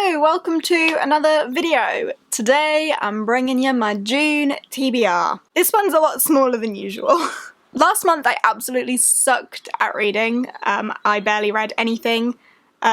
Hello, welcome to another video. Today I'm bringing you my June TBR. This one's a lot smaller than usual. Last month I absolutely sucked at reading. I barely read anything.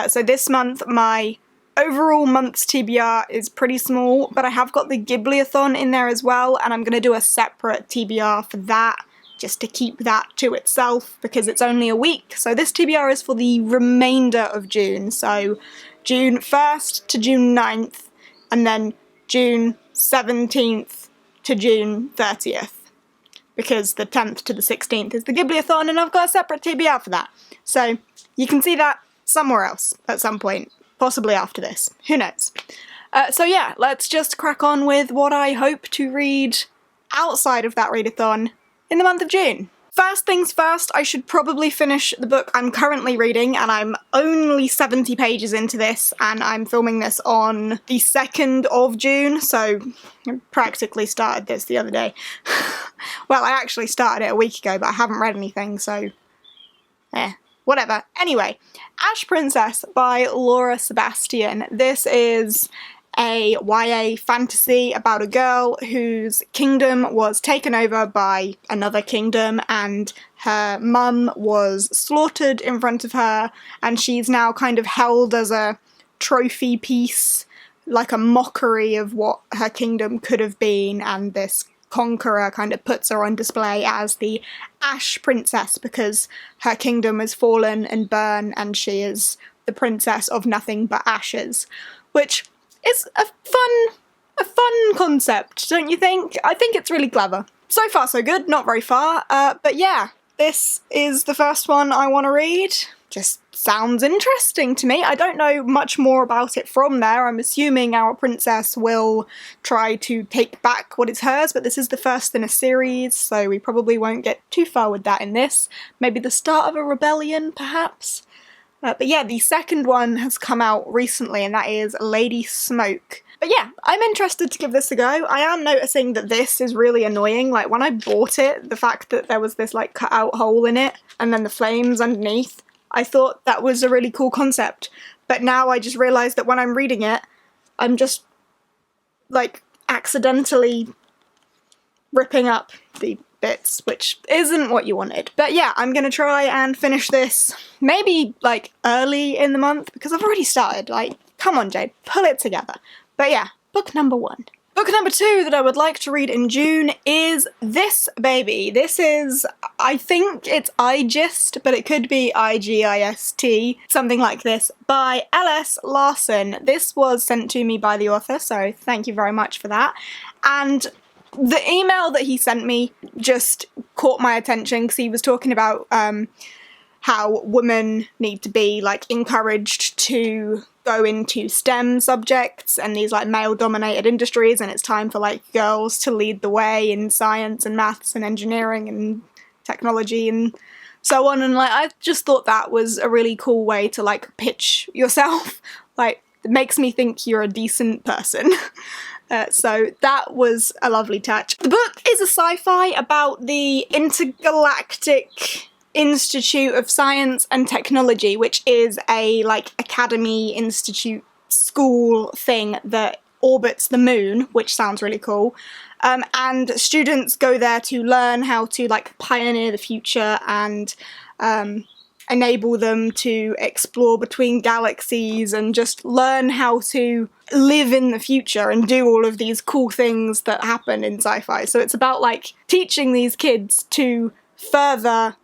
So this month my overall month's TBR is pretty small, but I have got the Ghibliathon in there as well, and I'm going to do a separate TBR for that, just to keep that to itself, because it's only a week. So this TBR is for the remainder of June, so June 1st to June 9th, and then June 17th to June 30th, because the 10th to the 16th is the Ghibliathon, and I've got a separate TBR for that. So you can see that somewhere else at some point, possibly after this, who knows. So yeah, let's just crack on with what I hope to read outside of that readathon in the month of June. First things first, I should probably finish the book I'm currently reading, and I'm only 70 pages into this, and I'm filming this on the 2nd of June, so I practically started this the other day. Well, I actually started it a week ago, but I haven't read anything, so whatever. Anyway, Ash Princess by Laura Sebastian. This is a YA fantasy about a girl whose kingdom was taken over by another kingdom, and her mum was slaughtered in front of her, and she's now kind of held as a trophy piece, like a mockery of what her kingdom could have been, and this conqueror kind of puts her on display as the Ash Princess because her kingdom has fallen and burned, and she is the princess of nothing but ashes, which is a fun concept, don't you think? I think it's really clever. So far so good, not very far, but yeah, this is the first one I want to read. Just sounds interesting to me. I don't know much more about it from there. I'm assuming our princess will try to take back what is hers, but this is the first in a series, so we probably won't get too far with that in this. Maybe the start of a rebellion, perhaps? But yeah, the second one has come out recently, and that is Lady Smoke. But yeah, I'm interested to give this a go. I am noticing that this is really annoying. Like, when I bought it, the fact that there was this, like, cut-out hole in it, and then the flames underneath, I thought that was a really cool concept. But now I just realised that when I'm reading it, I'm just, like, accidentally ripping up the bits, which isn't what you wanted. But yeah, I'm gonna try and finish this maybe like early in the month, because I've already started. Like, come on Jade, pull it together. But yeah, book number 1. Book number 2 that I would like to read in June is this baby. This is, I think it's iGist, but it could be IGIST, something like this, by L.S. Larson. This was sent to me by the author, so thank you very much for that. And the email that he sent me just caught my attention because he was talking about how women need to be, like, encouraged to go into STEM subjects and these, like, male-dominated industries, and it's time for, like, girls to lead the way in science and maths and engineering and technology and so on. And, like, I just thought that was a really cool way to, like, pitch yourself. Like, it makes me think you're a decent person. So that was a lovely touch. The book is a sci-fi about the Intergalactic Institute of Science and Technology, which is a, like, academy, institute, school thing that orbits the moon, which sounds really cool. And students go there to learn how to, like, pioneer the future and enable them to explore between galaxies and just learn how to live in the future and do all of these cool things that happen in sci-fi. So it's about, like, teaching these kids to further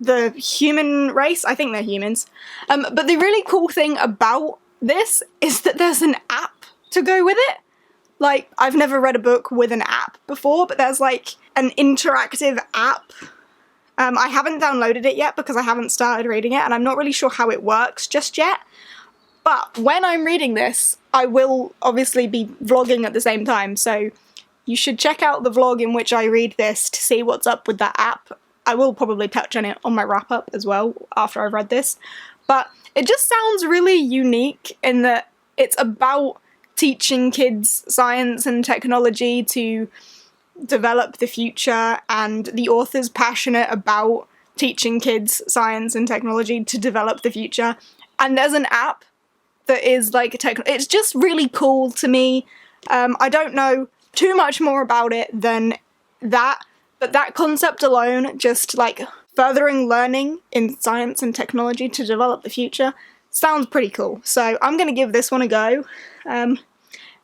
the human race. I think they're humans. But the really cool thing about this is that there's an app to go with it. Like, I've never read a book with an app before, but there's, like, an interactive app. I haven't downloaded it yet because I haven't started reading it, and I'm not really sure how it works just yet. But when I'm reading this, I will obviously be vlogging at the same time, so you should check out the vlog in which I read this to see what's up with that app. I will probably touch on it on my wrap-up as well after I've read this. But it just sounds really unique in that it's about teaching kids science and technology to develop the future, and the author's passionate about teaching kids science and technology to develop the future. And there's an app that is like it's just really cool to me. I don't know too much more about it than that, but that concept alone, just like furthering learning in science and technology to develop the future, sounds pretty cool. So I'm gonna give this one a go.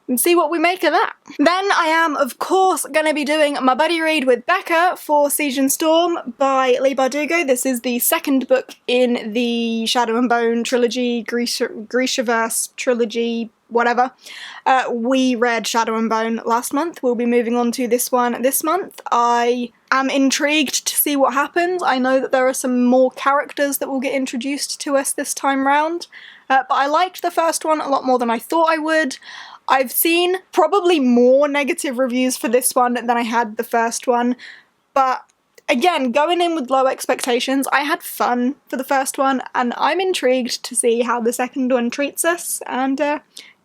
And see what we make of that. Then I am, of course, going to be doing my buddy read with Becca for Siege and Storm by Leigh Bardugo. This is the second book in the Shadow and Bone trilogy, Grishaverse trilogy, whatever. We read Shadow and Bone last month. We'll be moving on to this one this month. I am intrigued to see what happens. I know that there are some more characters that will get introduced to us this time round, but I liked the first one a lot more than I thought I would. I've seen probably more negative reviews for this one than I had the first one, but again, going in with low expectations, I had fun for the first one, and I'm intrigued to see how the second one treats us, and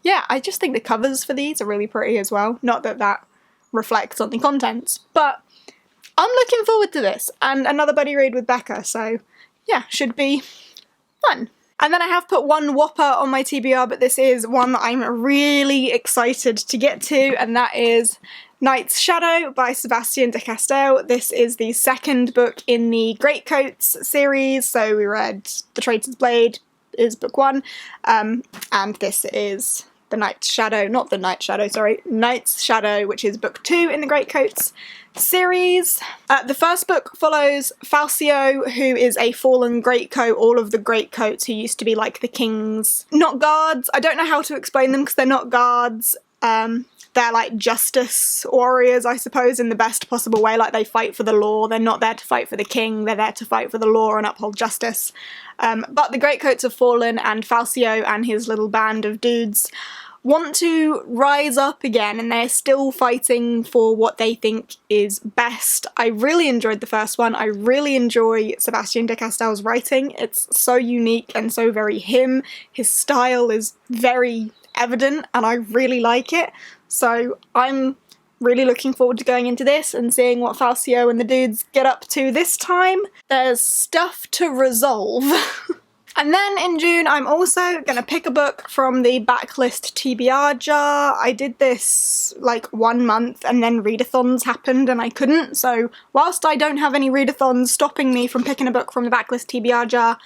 yeah, I just think the covers for these are really pretty as well. Not that that reflects on the contents, but I'm looking forward to this, and another buddy read with Becca, so yeah, should be fun. And then I have put one whopper on my TBR, but this is one that I'm really excited to get to, and that is Knight's Shadow by Sebastian de Castell. This is the second book in the Greatcoats series, so we read The Traitor's Blade is book 1, and this is the Knight's Shadow, not the Knight's Shadow, sorry, Knight's Shadow, which is book 2 in the Greatcoats series. The first book follows Falcio, who is a fallen greatcoat, all of the greatcoats who used to be like the king's, not guards, I don't know how to explain them because they're not guards, they're like justice warriors, I suppose, in the best possible way, like they fight for the law, they're not there to fight for the king, they're there to fight for the law and uphold justice. But the greatcoats have fallen, and Falcio and his little band of dudes want to rise up again, and they're still fighting for what they think is best. I really enjoyed the first one. I really enjoy Sebastian de Castell's writing. It's so unique and so very him. His style is very evident, and I really like it. So I'm really looking forward to going into this and seeing what Falcio and the dudes get up to this time. There's stuff to resolve. And then in June, I'm also going to pick a book from the Backlist TBR jar. I did this like 1 month and then readathons happened and I couldn't, so whilst I don't have any readathons stopping me from picking a book from the Backlist TBR jar,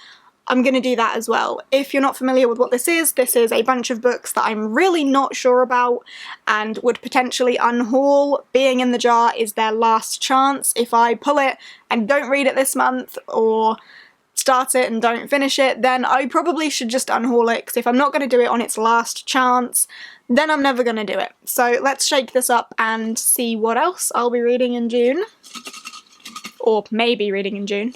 I'm going to do that as well. If you're not familiar with what this is a bunch of books that I'm really not sure about and would potentially unhaul. Being in the jar is their last chance. If I pull it and don't read it this month, or start it and don't finish it, then I probably should just unhaul it, because if I'm not going to do it on its last chance, then I'm never going to do it. So let's shake this up and see what else I'll be reading in June. Or maybe reading in June.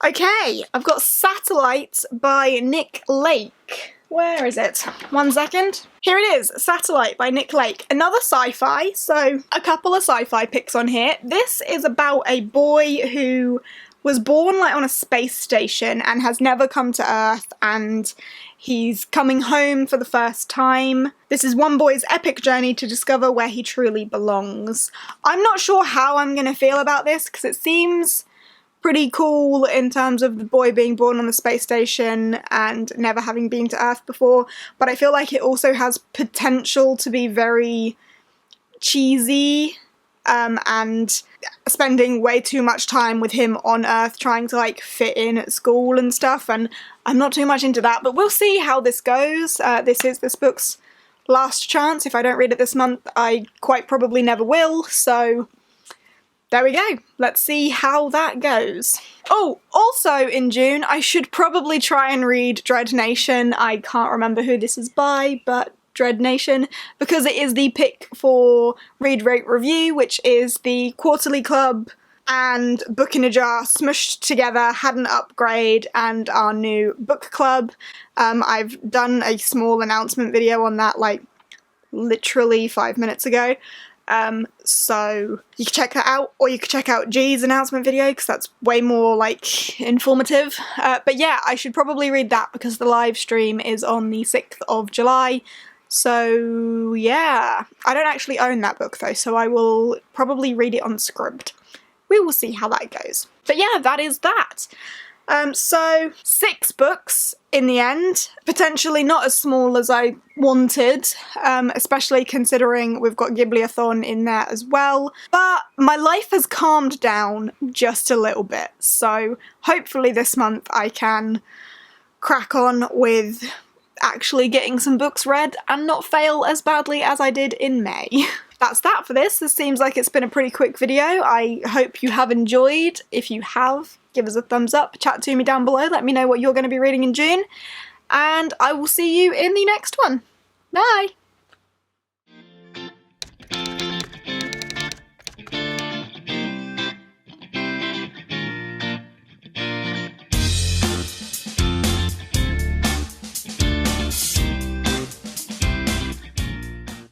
Okay, I've got Satellite by Nick Lake. Where is it? 1 second. Here it is, Satellite by Nick Lake. Another sci-fi, so a couple of sci-fi picks on here. This is about a boy who was born like on a space station and has never come to Earth, and he's coming home for the first time. This is one boy's epic journey to discover where he truly belongs. I'm not sure how I'm going to feel about this, because it seems pretty cool in terms of the boy being born on the space station and never having been to Earth before, but I feel like it also has potential to be very cheesy, and spending way too much time with him on Earth trying to like fit in at school and stuff, and I'm not too much into that, but we'll see how this goes. This is this book's last chance. If I don't read it this month, I quite probably never will, so there we go. Let's see how that goes. Oh, also in June, I should probably try and read Droid Nation. I can't remember who this is by, but Droid Nation, because it is the pick for Read, Rate, Review, which is the quarterly club and Book in a Jar smushed together, had an upgrade, and our new book club. I've done a small announcement video on that like literally 5 minutes ago. So you can check that out, or you can check out G's announcement video, because that's way more like informative. But yeah, I should probably read that because the live stream is on the 6th of July. So yeah, I don't actually own that book though, so I will probably read it on Scribd. We will see how that goes. But yeah, that is that. So 6 books in the end, potentially not as small as I wanted, especially considering we've got Ghibliathon in there as well, but my life has calmed down just a little bit, so hopefully this month I can crack on with actually getting some books read and not fail as badly as I did in May. That's that for this. This seems like it's been a pretty quick video. I hope you have enjoyed. If you have, give us a thumbs up, chat to me down below, let me know what you're going to be reading in June, and I will see you in the next one. Bye!